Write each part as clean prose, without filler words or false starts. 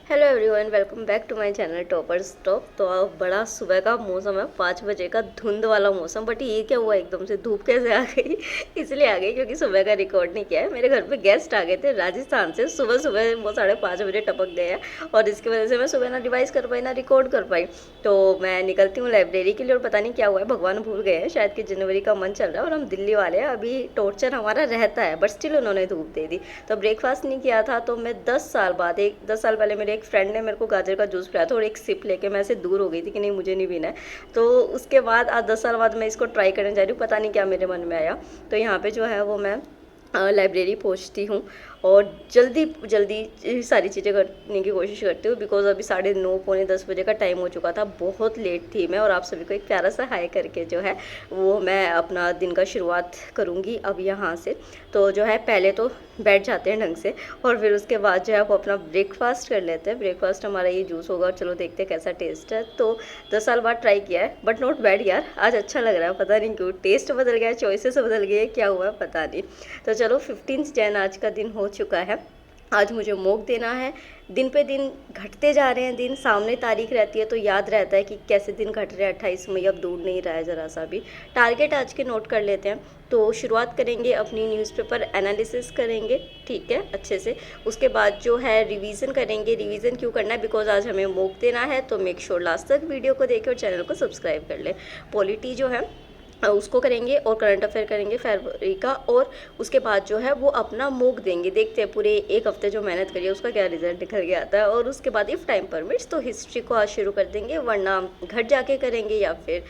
Hello everyone, welcome back to my channel Toppers Top. तो अब बड़ा सुबह का मौसम है, 5 बजे का धुंध वाला मौसम। बट ये क्या हुआ, एकदम से धूप कैसे आ गई? इसलिए आ गई क्योंकि सुबह का रिकॉर्ड नहीं किया है। मेरे घर पे गेस्ट आ गए थे राजस्थान से, सुबह सुबह वो 5:30 बजे टपक गए हैं और इसकी वजह से मैं सुबह ना रिवाइज कर पाई ना रिकॉर्ड कर पाई। तो मैं निकलती हूँ लाइब्रेरी के लिए और पता नहीं क्या हुआ है, भगवान भूल गए हैं शायद कि जनवरी का मंथ चल रहा है और हम दिल्ली वाले हैं। अभी टॉर्चर हमारा रहता है बट स्टिल उन्होंने धूप दे दी। तो ब्रेकफास्ट नहीं किया था, तो मैं 10 साल बाद, 10 साल पहले मेरे एक फ्रेंड ने मेरे को गाजर का जूस पिलाया था और एक सिप लेके मैं ऐसे दूर हो गई थी कि नहीं मुझे नहीं पीना है। तो उसके बाद आज 10 साल बाद मैं इसको ट्राई करने जा रही हूँ, पता नहीं क्या मेरे मन में आया। तो यहाँ पे जो है वो मैं लाइब्रेरी पहुँचती हूँ और जल्दी जल्दी सारी चीज़ें करने की कोशिश करती हूँ बिकॉज अभी 9:30 पौने 10 बजे का टाइम हो चुका था। बहुत लेट थी मैं और आप सभी को एक प्यारा सा हाई करके जो है वो मैं अपना दिन का शुरुआत करूँगी अब यहाँ से। तो जो है पहले तो बैठ जाते हैं ढंग से और फिर उसके बाद जो है वो अपना ब्रेकफास्ट कर लेते हैं। ब्रेकफास्ट हमारा ये जूस होगा और चलो देखते हैं कैसा टेस्ट है। तो 10 साल बाद ट्राई किया है बट नॉट बैड यार, आज अच्छा लग रहा है। पता नहीं क्यों टेस्ट बदल गया है, चॉइसेस बदल गए, क्या हुआ है पता नहीं। तो चलो 15 जैन आज का दिन हो चुका है। आज मुझे मॉक देना है। दिन पे दिन घटते जा रहे हैं दिन, सामने तारीख रहती है तो याद रहता है कि कैसे दिन घट रहे हैं। 28 मई अब दूर नहीं रहा है ज़रा सा भी। टारगेट आज के नोट कर लेते हैं। तो शुरुआत करेंगे अपनी न्यूज़पेपर एनालिसिस करेंगे, ठीक है, अच्छे से। उसके बाद जो है रिवीजन करेंगे। रिवीजन क्यों करना है, बिकॉज आज हमें मॉक देना है। तो मेक श्योर लास्ट तक वीडियो को देखें और चैनल को सब्सक्राइब कर लें। पॉलिटी जो है उसको करेंगे और करंट अफेयर करेंगे फरवरी का। और उसके बाद जो है वो अपना मॉक देंगे। देखते हैं पूरे एक हफ्ते जो मेहनत करी है उसका क्या रिजल्ट निकल के आता है। और उसके बाद इफ़ टाइम परमिट्स तो हिस्ट्री को आज शुरू कर देंगे, वरना घर जाके करेंगे या फिर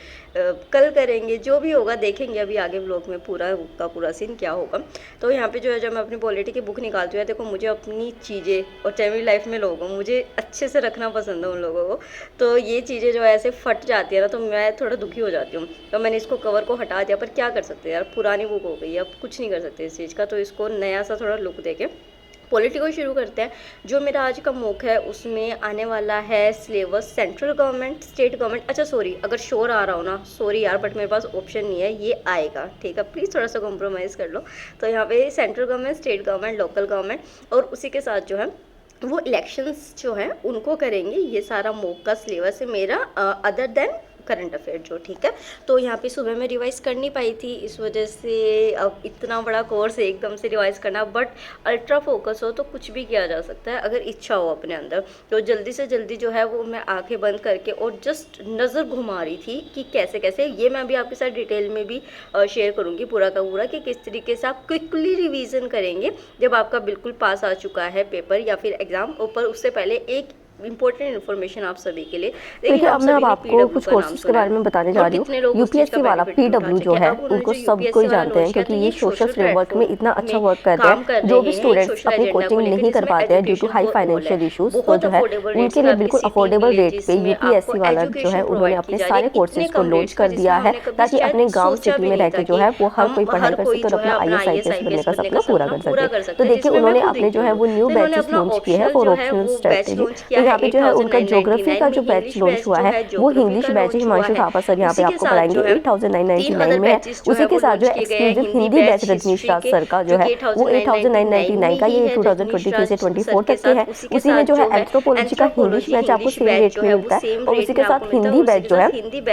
कल करेंगे, जो भी होगा देखेंगे अभी आगे व्लॉग में पूरा का पूरा सीन क्या होगा। तो यहाँ पे जो है जब मैं अपनी पॉलिटी की बुक निकालती हूँ, देखो मुझे अपनी चीज़ें और चाहे मेरी लाइफ में लोगों को मुझे अच्छे से रखना पसंद है उन लोगों को। तो ये चीज़ें जो है ऐसे फट जाती है ना तो मैं थोड़ा दुखी हो जाती हूँ। तो मैंने इसको कवर को हटा दिया, पर क्या कर सकते हैं यार, पुरानी बुक हो गई है, अब कुछ नहीं कर सकते इस चीज़ का। तो इसको नया सा थोड़ा लुक देके पॉलिटी को शुरू करते हैं। जो मेरा आज का मॉक है उसमें आने वाला है syllabus central government, state government. अच्छा सॉरी अगर शोर आ रहा हो ना, सॉरी यार, बट मेरे पास ऑप्शन नहीं है, ये आएगा, ठीक है, प्लीज़ थोड़ा सा कॉम्प्रोमाइज़ कर लो। तो यहाँ पे central government, state government, local government और उसी के साथ जो है वो इलेक्शंस जो हैं उनको करेंगे। ये सारा मॉक का सिलेबस है मेरा, अदर देन करंट अफेयर जो, ठीक है। तो यहाँ पे सुबह में रिवाइज़ कर नहीं पाई थी, इस वजह से अब इतना बड़ा कोर्स है एकदम से रिवाइज़ करना। बट अल्ट्रा फोकस हो तो कुछ भी किया जा सकता है अगर इच्छा हो अपने अंदर। तो जल्दी से जल्दी जो है वो मैं आंखें बंद करके और जस्ट नज़र घुमा रही थी कि कैसे कैसे, ये मैं भी आपके साथ डिटेल में भी शेयर करूँगी पूरा का पूरा कि किस तरीके से आप क्विकली रिवीजन करेंगे जब आपका बिल्कुल पास आ चुका है पेपर या फिर एग्ज़ाम। ऊपर उससे पहले एक इंपॉर्टेंट इन्फॉर्मेशन आप सभी के लिए। देखिए अब मैं अब आपको कुछ कोर्सेज के बारे में बताने जा रही हूँ। यूपीएससी वाला पीडब्ल्यू जो है उनको सब कोई जानते हैं क्योंकि ये सोशल फ्रेमवर्क में इतना अच्छा वर्क करते हैं। जो भी स्टूडेंट्स अपनी कोचिंग नहीं कर पाते हैं due to high financial issues, तो जो है उनके लिए बिल्कुल अफोर्डेबल रेट पे यूपीएससी वाला जो है उन्होंने अपने सारे कोर्सेज को लॉन्च कर दिया है ताकि अपने गाँव सिटी में रहकर जो है वो हर कोई पढ़ाई कर सके और अपना IAS बनने का सपना पूरा कर सके। तो देखिए उन्होंने अपने जो है वो न्यू बैचेस लॉन्च किए हैं फॉर ऑप्शनल स्ट्रेटेजी। तो यहाँ पे जो है उनका ज्योग्राफी का जो बैच लॉन्च हुआ है वो English batch Himanshu Thapa sir यहाँ पे आपको पढ़ाएंगे 8,999 में है। उसी के साथ जो है एक्सक्लूसिव हिंदी बैच रजनीश राज सर का जो है वो 8,999 का, ये 2023 से 24 तक के है। उसी में जो है एंथ्रोपोलॉजी का इंग्लिश बैच आपको सेम रेट में मिलता है और उसी के साथ हिंदी बैच जो है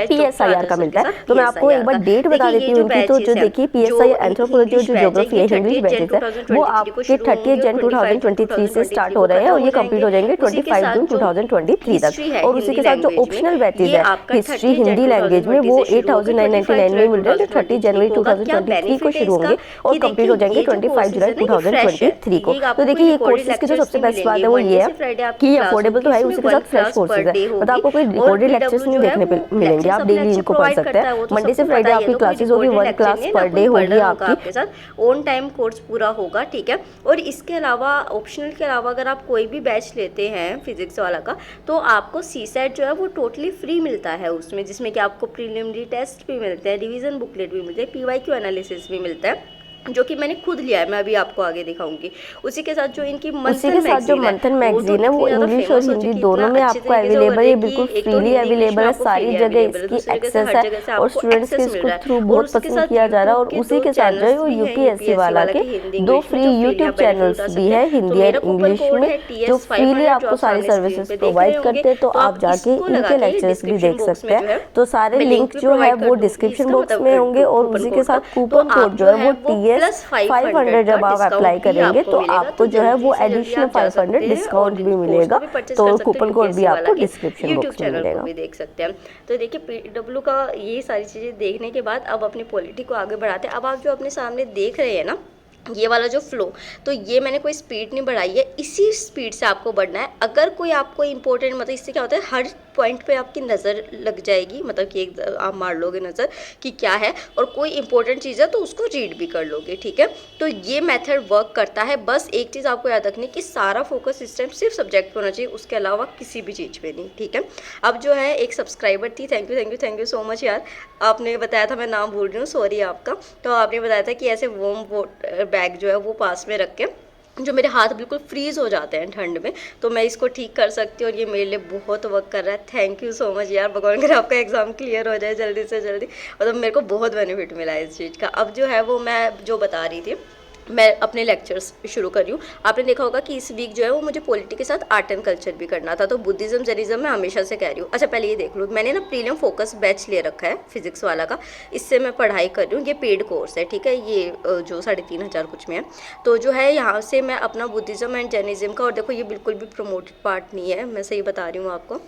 PSIR का मिलता है। तो मैं आपको एक बार डेट बता देती हूँ उनकी। तो जो देखिए PSIR एंथ्रोपोलॉजी और जो ज्योग्राफी है इंग्लिश बैचेस है वो आपके 30 जन 2023 से स्टार्ट हो रहे हैं और ये कंप्लीट हो जाएंगे 25 जून 2023 तक। और उसी के साथ जो ऑप्शनल बैचेज है हिस्ट्री हिंदी लैंग्वेज में वो 8,999 में मिल रहा है जो 30 जनवरी 2023 को शुरू होंगे और कंप्लीट हो जाएंगे 25 जुलाई 2023 को। तो देखिए ये कोर्सेज की जो सबसे बेस्ट बात है वो ये है कि अफोर्डेबल तो है, उसी के साथ फ्रेश कोर्सेज है। मतलब आपको कोई रिकॉर्डेड लेक्चर्स नहीं देखने मिलेंगे, आप डेली इनको पढ़ सकते हैं। मंडे से फ्राइडे आपकी क्लासेस होगी, 1 क्लास पर डे होगी आपके साथ। ऑन टाइम कोर्स पूरा होगा, ठीक है। और इसके अलावा ऑप्शनल के अलावा अगर आप कोई भी बैच लेते हैं फिजिक्स वाला का तो आपको CSET जो है वो टोटली फ्री मिलता है उसमें, जिसमें कि आपको प्रीलिमिनरी टेस्ट भी मिलते हैं, रिवीजन बुकलेट भी मिलते हैं, PYQ एनालिसिस भी मिलता है। जो कि मैंने खुद लिया है, मैं अभी आपको आगे दिखाऊंगी। उसी के साथ जो इनकी उसी के साथ जो मंथन मैगजीन है वो इंग्लिश और हिंदी दोनों में आपको अवेलेबल है, बिल्कुल फ्रीली अवेलेबल है, सारी जगह इसकी एक्सेस है और स्टूडेंट्स के इसको थ्रू बहुत पसंद किया जा रहा है। और उसी के साथ जो है वो यूपीएससी वाला के 2 फ्री यूट्यूब चैनल्स भी है हिंदी एंड इंग्लिश में, जो फ्रीली आपको सारी सर्विसेज प्रोवाइड करते हैं। तो आप जाके इनके लेक्चर्स भी देख सकते हैं। तो सारे लिंक जो है वो डिस्क्रिप्शन बॉक्स में होंगे और उसी के साथ कूपन कोड जो है वो TS500 जब आप अप्लाई करेंगे तो आपको जो है वो एडिशनल 500 डिस्काउंट भी मिलेगा। तो कूपन कोड भी आपको डिस्क्रिप्शन बॉक्स में मिलेगा। भी देख सकते हैं। तो देखिए PW का ये सारी चीज़ें देखने के बाद अब अपनी पॉलिटी को आगे बढ़ाते हैं। अब आप जो अपने सामने देख रहे हैं ना ये वाला जो फ्लो, तो ये मैंने कोई स्पीड नहीं बढ़ाई है, इसी स्पीड से आपको बढ़ना है। अगर कोई आपको इंपॉर्टेंट, मतलब इससे क्या होता है हर पॉइंट पे आपकी नज़र लग जाएगी, मतलब कि एक आप मार लोगे नज़र कि क्या है, और कोई इंपॉर्टेंट चीज़ है तो उसको रीड भी कर लोगे, ठीक है। तो ये मेथड वर्क करता है। बस एक चीज़ आपको याद रखनी कि सारा फोकस इस टाइम सिर्फ सब्जेक्ट पे होना चाहिए, उसके अलावा किसी भी चीज़ पे नहीं, ठीक है। अब जो है एक सब्सक्राइबर थी, थैंक यू सो मच यार, आपने बताया था, मैं नाम भूल रही हूँ, सॉरी आपका। तो आपने बताया था कि ऐसे वार्म बैग जो है वो पास में रख के, जो मेरे हाथ बिल्कुल फ्रीज हो जाते हैं ठंड में, तो मैं इसको ठीक कर सकती हूँ और ये मेरे लिए बहुत वर्क कर रहा है। थैंक यू सो मच यार, भगवान कर आपका एग्ज़ाम क्लियर हो जाए जल्दी से जल्दी, मतलब मेरे को बहुत बेनिफिट मिला है इस चीज़ का। अब जो है वो मैं जो बता रही थी, मैं अपने लेक्चर्स शुरू कर रही हूँ। आपने देखा होगा कि इस वीक जो है वो मुझे पॉलिटी के साथ आर्ट एंड कल्चर भी करना था, तो बुद्धिज़्म जैनिज़्म मैं हमेशा से कह रही हूँ। अच्छा पहले ये देख लो, मैंने ना प्रीलिम फोकस बैच ले रखा है फिजिक्स वाला का, इससे मैं पढ़ाई कर रही हूँ। ये पेड कोर्स है, ठीक है, ये जो 3,500 कुछ में है। तो जो है यहाँ से मैं अपना बुद्धिज़्म एंड जैनिज़्म का, और देखो ये बिल्कुल भी प्रमोटेड पार्ट नहीं है, मैं सही बता रही हूँ आपको,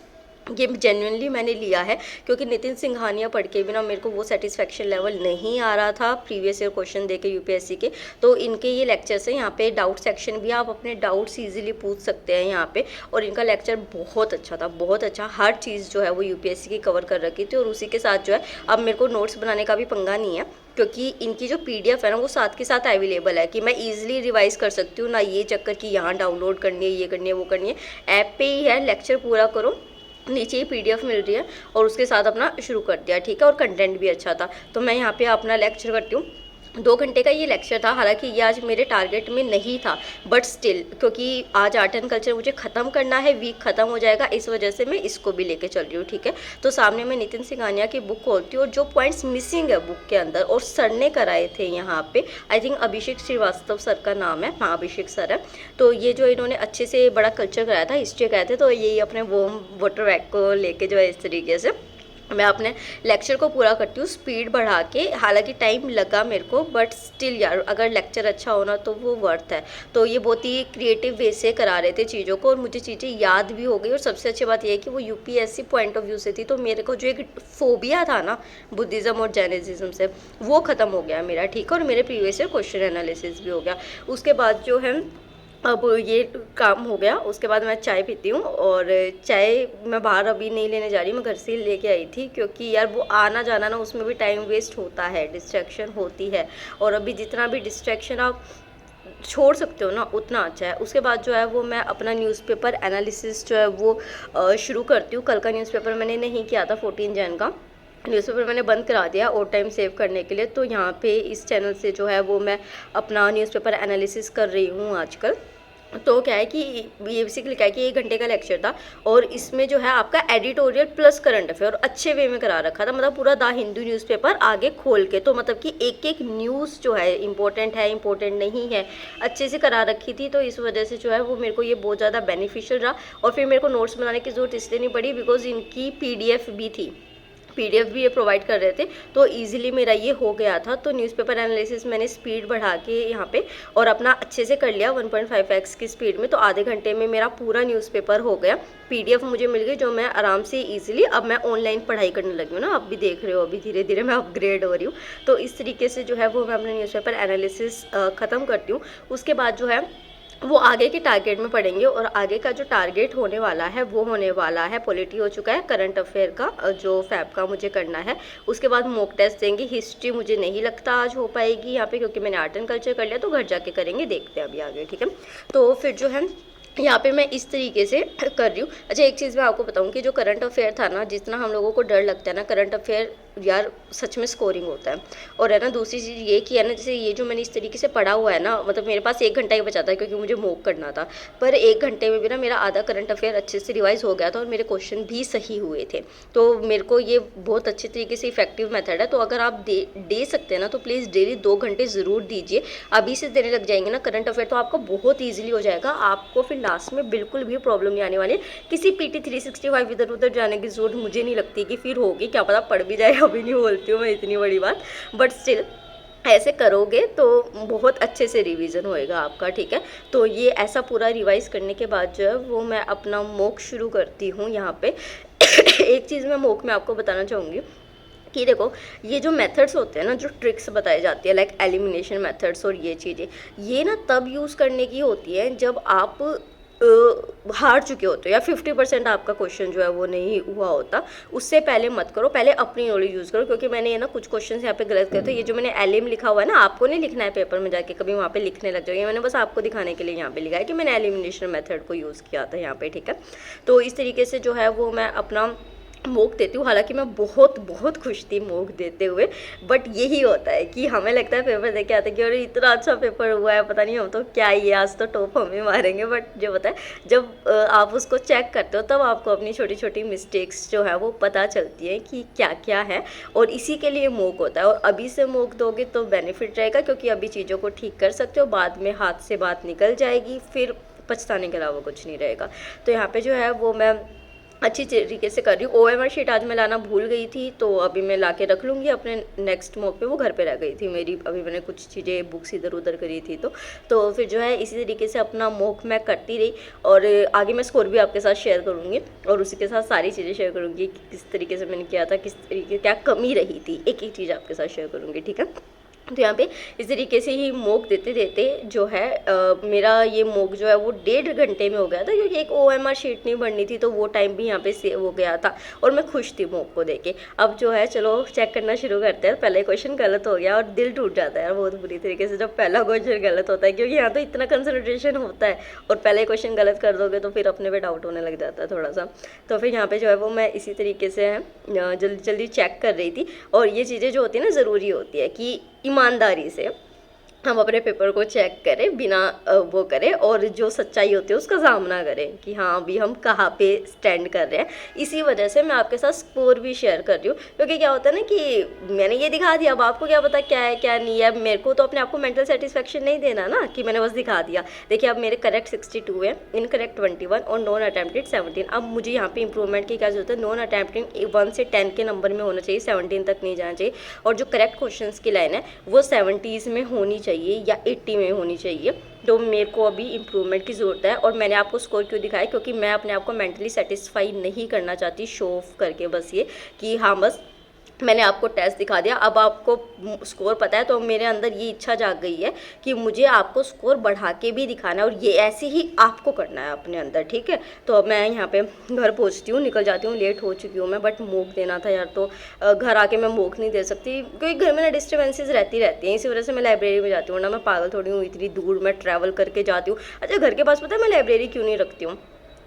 ये जेन्युइनली मैंने लिया है क्योंकि नितिन सिंघानिया पढ़ के भी ना मेरे को वो सेटिस्फेक्शन लेवल नहीं आ रहा था प्रीवियस ईयर क्वेश्चन देके यूपीएससी के। तो इनके ये लेक्चर्स हैं, यहाँ पे डाउट सेक्शन भी, आप अपने डाउट्स इजीली पूछ सकते हैं यहाँ पे। और इनका लेक्चर बहुत अच्छा था, बहुत अच्छा, हर चीज़ जो है वो यूपीएससी की कवर कर रखी थी। और उसी के साथ जो है अब मेरे को नोट्स बनाने का भी पंगा नहीं है, क्योंकि इनकी जो PDF है ना वो साथ के साथ अवेलेबल है कि मैं ईजिली रिवाइज कर सकती हूँ, ना ये चक्कर कि यहाँ डाउनलोड करनी है, ये करनी है, वो करनी है। ऐप पे ही है, लेक्चर पूरा करो, नीचे ही PDF मिल रही है और उसके साथ अपना शुरू कर दिया, ठीक है। और कंटेंट भी अच्छा था, तो मैं यहाँ पे अपना लेक्चर करती हूँ। 2 घंटे का ये लेक्चर था, हालांकि ये आज मेरे टारगेट में नहीं था, बट स्टिल क्योंकि आज आर्ट एंड कल्चर मुझे ख़त्म करना है, वीक ख़त्म हो जाएगा, इस वजह से मैं इसको भी लेके चल रही हूँ, ठीक है। तो सामने मैं नितिन सिंघानिया की बुक खोलती हूँ और जो पॉइंट्स मिसिंग है बुक के अंदर, और सर ने कराए थे यहाँ पे, I think Abhishek Srivastava sir का नाम है, हाँ अभिषेक सर है। तो ये जो इन्होंने अच्छे से बड़ा कल्चर कराया था, हिस्ट्री कराए थे, तो यही अपने वार्म वाटर बैग को लेके जो है इस तरीके से मैं अपने लेक्चर को पूरा करती हूँ स्पीड बढ़ा के। हालांकि टाइम लगा मेरे को, बट स्टिल यार अगर लेक्चर अच्छा होना तो वो वर्थ है। तो ये बहुत ही क्रिएटिव वे से करा रहे थे चीज़ों को, और मुझे चीज़ें याद भी हो गई। और सबसे अच्छी बात ये है कि वो यूपीएससी पॉइंट ऑफ व्यू से थी, तो मेरे को जो एक फोबिया था ना बुद्धिज़्म और जैनिज़्म से, वो ख़त्म हो गया मेरा, ठीक है। और मेरे प्रीवियस ईयर क्वेश्चन एनालिसिस भी हो गया। उसके बाद जो है अब ये काम हो गया, उसके बाद मैं चाय पीती हूँ। और चाय मैं बाहर अभी नहीं लेने जा रही, मैं घर से ही लेके आई थी, क्योंकि यार वो आना जाना ना उसमें भी टाइम वेस्ट होता है, डिस्ट्रैक्शन होती है। और अभी जितना भी डिस्ट्रैक्शन आप छोड़ सकते हो ना उतना अच्छा है। उसके बाद जो है वो मैं अपना न्यूज़पेपर एनालिसिस जो है वो शुरू करती हूँ। कल का न्यूज़पेपर मैंने नहीं किया था, 14 जन का न्यूज़पेपर मैंने बंद करा दिया और टाइम सेव करने के लिए। तो यहाँ पे इस चैनल से जो है वो मैं अपना न्यूज़पेपर एनालिसिस कर रही हूँ आजकल। तो क्या है कि ये बेसिकली क्या है कि 1 घंटे का लेक्चर था, और इसमें जो है आपका एडिटोरियल प्लस करंट अफेयर अच्छे वे में करा रखा था, मतलब पूरा द हिंदू न्यूज़पेपर आगे खोल के। तो मतलब कि एक एक न्यूज़ जो है इंपॉर्टेंट नहीं है, अच्छे से करा रखी थी। तो इस वजह से जो है वो मेरे को ये बहुत ज़्यादा बेनिफिशियल रहा। और फिर मेरे को नोट्स बनाने की ज़रूरत इसलिए नहीं पड़ी बिकॉज इनकी PDF भी थी, PDF भी ये प्रोवाइड कर रहे थे, तो इजीली मेरा ये हो गया था। तो न्यूज़पेपर एनालिसिस मैंने स्पीड बढ़ा के यहाँ पे और अपना अच्छे से कर लिया 1.5x की स्पीड में। तो आधे घंटे में मेरा पूरा न्यूज़पेपर हो गया। PDF मुझे मिल गई, जो मैं आराम से इजीली अब मैं ऑनलाइन पढ़ाई करने लगी हूँ ना, आप भी देख रहे हो, अभी धीरे धीरे मैं अपग्रेड हो रही हूँ। तो इस तरीके से जो है वो मैं अपना न्यूज़पेपर एनालिसिस ख़त्म करती हूँ। उसके बाद जो है वो आगे के टारगेट में पढ़ेंगे, और आगे का जो टारगेट होने वाला है वो होने वाला है, पॉलिटी हो चुका है, करंट अफेयर का जो फैब का मुझे करना है। उसके बाद मॉक टेस्ट देंगे। हिस्ट्री मुझे नहीं लगता आज हो पाएगी यहाँ पे, क्योंकि मैंने आर्ट एंड कल्चर कर लिया, तो घर जाके करेंगे, देखते हैं अभी आगे, ठीक है। तो फिर जो है यहाँ पे मैं इस तरीके से कर रही हूँ। अच्छा एक चीज़ मैं आपको बताऊँ कि जो करंट अफेयर था ना, जितना हम लोगों को डर लगता है ना करंट अफेयर यार सच में स्कोरिंग होता है। और है ना दूसरी चीज़ ये कि है ना, जैसे ये जो मैंने इस तरीके से पढ़ा हुआ है ना, मतलब मेरे पास 1 घंटा ही बचा था क्योंकि मुझे मॉक करना था, पर 1 घंटे में भी ना मेरा आधा करंट अफेयर अच्छे से रिवाइज हो गया था और मेरे क्वेश्चन भी सही हुए थे। तो मेरे को ये बहुत अच्छे तरीके से इफेक्टिव मेथड है। तो अगर आप दे सकते हैं ना तो प्लीज़ डेली 2 घंटे ज़रूर दीजिए। अभी से देने लग जाएंगे ना करंट अफेयर तो आपको बहुत ईजिली हो जाएगा, आपको फिर लास्ट में बिल्कुल भी प्रॉब्लम नहीं आने वाली है। किसी PT 365 इधर उधर जाने की जरूरत मुझे नहीं लगती कि फिर होगी, क्या पता पढ़ भी जाए, अभी नहीं बोलती हूँ मैं इतनी बड़ी बात, बट स्टिल ऐसे करोगे तो बहुत अच्छे से रिवीजन होएगा आपका, ठीक है। तो ये ऐसा पूरा रिवाइज करने के बाद जो है वो मैं अपना मॉक शुरू करती हूँ यहाँ पे। एक चीज़ मैं मॉक में आपको बताना चाहूँगी कि देखो ये जो मेथड्स होते हैं ना, जो ट्रिक्स बताई जाती है लाइक एलिमिनेशन मेथड्स और ये चीज़ें, ये ना तब यूज़ करने की होती है जब आप हार चुके होते हो या 50% आपका क्वेश्चन जो है वो नहीं हुआ होता। उससे पहले मत करो, पहले अपनी नॉलेज यूज़ करो। क्योंकि मैंने ये ना कुछ क्वेश्चन यहाँ पे गलत किए थे। ये जो मैंने एलिम लिखा हुआ है ना, आपको नहीं लिखना है पेपर में जाके, कभी वहाँ पे लिखने लग जाओगे। मैंने बस आपको दिखाने के लिए यहाँ पे लिखा है कि मैंने एलिमिनेशन मेथड को यूज़ किया था यहाँ पे, ठीक है। तो इस तरीके से जो है वो मैं अपना मॉक देती हूँ। हालांकि मैं बहुत बहुत खुश थी मॉक देते हुए, बट यही होता है कि हमें लगता है पेपर देख के आते हैं कि अरे इतना अच्छा पेपर हुआ है, पता नहीं हम तो क्या ही है, आज तो टॉप हम ही मारेंगे। बट जो होता है जब आप उसको चेक करते हो तब आपको अपनी छोटी छोटी मिस्टेक्स जो है वो पता चलती है कि क्या क्या है, और इसी के लिए मॉक होता है। और अभी से मॉक दोगे तो बेनिफिट रहेगा, क्योंकि अभी चीज़ों को ठीक कर सकते हो, बाद में हाथ से बात निकल जाएगी, फिर पछताने के अलावा कुछ नहीं रहेगा। तो यहाँ पे जो है वो मैं अच्छी तरीके से कर रही हूँ। OMR शीट आज मैं लाना भूल गई थी, तो अभी मैं ला के रख लूँगी अपने नेक्स्ट मॉक पे। वो घर पे रह गई थी मेरी, अभी मैंने कुछ चीज़ें बुक्स इधर उधर करी थी, तो फिर जो है इसी तरीके से अपना मॉक मैं करती रही। और आगे मैं स्कोर भी आपके साथ शेयर करूँगी और उसी के साथ सारी चीज़ें शेयर करूँगी कि किस तरीके से मैंने किया था, किस तरीके क्या कमी रही थी, एक एक चीज़ आपके साथ शेयर करूँगी, ठीक है। तो यहाँ पे इस तरीके से ही मॉक देते देते जो है मेरा ये मॉक जो है वो 1.5 घंटे में हो गया था, क्योंकि एक OMR शीट नहीं बननी थी, तो वो टाइम भी यहाँ पे सेव हो गया था और मैं खुश थी मॉक को देके। अब जो है चलो चेक करना शुरू करते हैं। पहले क्वेश्चन गलत हो गया और दिल टूट जाता है यार बहुत बुरी तरीके से जब पहला क्वेश्चन गलत होता है, क्योंकि यहाँ तो इतना कंसंट्रेशन होता है और पहले क्वेश्चन गलत कर दोगे तो फिर अपने पे डाउट होने लग जाता है थोड़ा सा। तो फिर यहाँ पे जो है वो मैं इसी तरीके से जल्दी जल्दी चेक कर रही थी। और ये चीज़ें जो होती है ना ज़रूरी होती है कि ईमानदारी से हम अपने पेपर को चेक करें, बिना वो करें, और जो सच्चाई होती है उसका सामना करें कि हाँ अभी हम कहाँ पे स्टैंड कर रहे हैं। इसी वजह से मैं आपके साथ स्कोर भी शेयर कर रही हूँ, क्योंकि क्या होता है ना कि मैंने ये दिखा दिया, अब आपको क्या पता क्या है क्या नहीं है। मेरे को तो अपने आप को मेंटल सेटिस्फेक्शन नहीं देना ना कि मैंने बस दिखा दिया। देखिए अब मेरे करेक्ट 62 है, इनकरेक्ट 21 और नॉन अटैम्प्टेड 17। अब मुझे यहाँ पे इंप्रूवमेंट की क्या जरूरत है, नॉन अटैम्प्टेड 1 से 10 के नंबर में होना चाहिए, 17 तक नहीं जाना चाहिए। और जो करेक्ट क्वेश्चन की लाइन है वो 70s में होनी चाहिए या 80 में होनी चाहिए। तो मेरे को अभी इम्प्रूवमेंट की ज़रूरत है। और मैंने आपको स्कोर क्यों दिखाया, क्योंकि मैं अपने आप को मेंटली सेटिस्फाई नहीं करना चाहती शो ऑफ करके, बस ये कि हाँ बस मैंने आपको टेस्ट दिखा दिया, अब आपको स्कोर पता है। तो मेरे अंदर ये इच्छा जाग गई है कि मुझे आपको स्कोर बढ़ा के भी दिखाना है, और ये ऐसे ही आपको करना है अपने अंदर, ठीक है। तो अब मैं यहाँ पे घर पहुँचती हूँ, निकल जाती हूँ, लेट हो चुकी हूँ मैं, बट मॉक देना था यार, तो घर आके मैं मॉक नहीं दे सकती क्योंकि घर में ना डिस्टर्बेंसेस रहती रहती हैं। इसी वजह से मैं लाइब्रेरी में जाती हूँ ना, मैं पागल थोड़ी हूँ, इतनी दूर मैं ट्रैवल करके जाती हूँ। अच्छा घर के पास पता है मैं लाइब्रेरी क्यों नहीं रखती हूँ,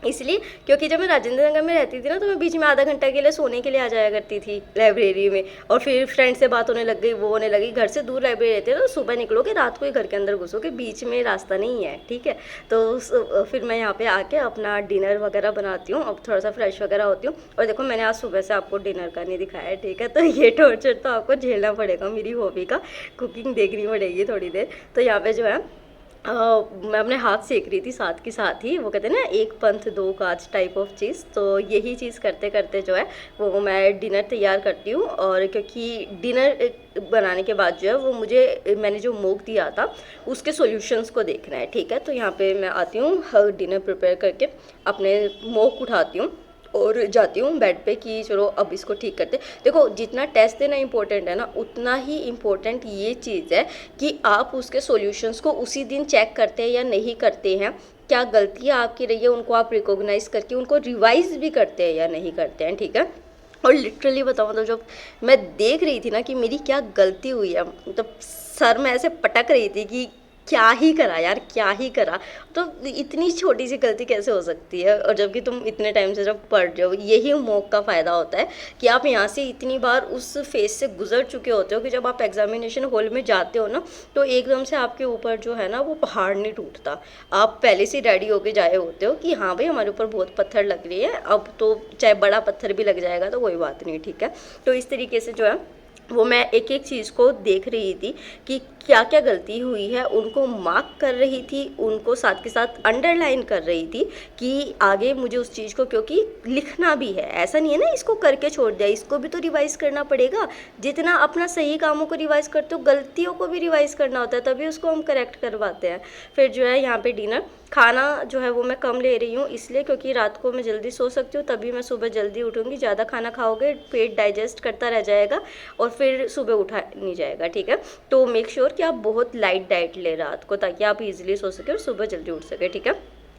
इसलिए क्योंकि जब मैं राजेंद्र नगर में रहती थी ना, तो मैं बीच में आधा घंटा के लिए सोने के लिए आ जाया करती थी लाइब्रेरी में, और फिर फ्रेंड से बात होने लग गई, वो होने लगी। घर से दूर लाइब्रेरी रहती है, तो सुबह निकलोगे रात को ही घर के अंदर घुसोगे, बीच में रास्ता नहीं है, ठीक है। तो फिर मैं यहाँ पे आके अपना डिनर वगैरह बनाती हूँ, अब थोड़ा सा फ्रेश वगैरह होती हूँ। और देखो मैंने आज सुबह से आपको डिनर का नहीं दिखाया है, ठीक है। तो ये टॉर्चर तो आपको झेलना पड़ेगा, मेरी हॉबी का कुकिंग देखनी पड़ेगी थोड़ी देर। तो यहाँ पे जो है मैं अपने हाथ सेक रही थी साथ के साथ ही, वो कहते हैं ना एक पंथ दो काज टाइप ऑफ चीज़। तो यही चीज़ करते करते जो है वो मैं डिनर तैयार करती हूँ। और क्योंकि डिनर बनाने के बाद जो है वो मैंने जो मॉक दिया था उसके सॉल्यूशंस को देखना है, ठीक है। तो यहाँ पे मैं आती हूँ, डिनर प्रिपेयर करके अपने मॉक उठाती हूँ और जाती हूँ बेड पे कि चलो अब इसको ठीक करते। देखो जितना टेस्ट देना इम्पोर्टेंट है ना, उतना ही इम्पोर्टेंट ये चीज़ है कि आप उसके सॉल्यूशंस को उसी दिन चेक करते हैं या नहीं करते हैं, क्या गलतियाँ आपकी रही है उनको आप रिकॉग्नाइज करके उनको रिवाइज भी करते हैं या नहीं करते हैं, ठीक है। और लिटरली बताऊँ तो जब मैं देख रही थी ना कि मेरी क्या गलती हुई है, मतलब सर में ऐसे पटक रही थी कि क्या ही करा यार, क्या ही करा। तो इतनी छोटी सी गलती कैसे हो सकती है, और जबकि तुम इतने टाइम से जब पढ़ रहे हो, यही मॉक का फ़ायदा होता है कि आप यहाँ से इतनी बार उस फेज से गुजर चुके होते हो कि जब आप एग्जामिनेशन हॉल में जाते हो ना, तो एकदम से आपके ऊपर जो है ना वो पहाड़ नहीं टूटता। आप पहले से रेडी होके जाए होते हो कि हाँ भाई हमारे ऊपर बहुत पत्थर लग रही है, अब तो चाहे बड़ा पत्थर भी लग जाएगा तो कोई बात नहीं, ठीक है। तो इस तरीके से जो है वो मैं एक एक चीज़ को देख रही थी कि क्या क्या गलती हुई है, उनको मार्क कर रही थी, उनको साथ के साथ अंडरलाइन कर रही थी कि आगे मुझे उस चीज़ को, क्योंकि लिखना भी है, ऐसा नहीं है ना इसको करके छोड़ दिया, इसको भी तो रिवाइज़ करना पड़ेगा। जितना अपना सही कामों को रिवाइज़ करते हो, गलतियों को भी रिवाइज़ करना होता है, तभी उसको हम करेक्ट करवाते हैं। फिर जो है यहाँ पे डिनर खाना जो है वो मैं कम ले रही हूँ, इसलिए क्योंकि रात को मैं जल्दी सो सकती हूँ, तभी मैं सुबह जल्दी उठूँगी। ज़्यादा खाना खाओगे पेट डाइजेस्ट करता रह जाएगा और फिर सुबह उठा नहीं जाएगा, ठीक है। तो मेक श्योर कि आप बहुत लाइट डाइट ले रात को, ताकि आप इजीली सो सके और सुबह जल्दी उठ सके, ठीक है।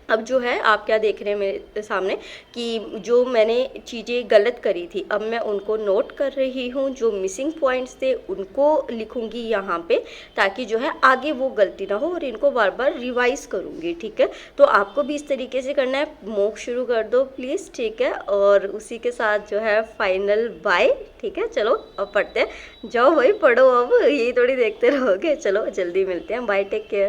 अब जो है आप क्या देख रहे हैं मेरे सामने कि जो मैंने चीज़ें गलत करी थी, अब मैं उनको नोट कर रही हूँ, जो मिसिंग पॉइंट्स थे उनको लिखूँगी यहाँ पे, ताकि जो है आगे वो गलती ना हो, और इनको बार बार रिवाइज़ करूँगी, ठीक है। तो आपको भी इस तरीके से करना है। मॉक शुरू कर दो प्लीज़, ठीक है। और उसी के साथ जो है फाइनल बाय, ठीक है। चलो अब पढ़ते हैं, जाओ भाई पढ़ो, अब यही थोड़ी देखते रहोगे। चलो जल्दी मिलते हैं, बाय, टेक केयर।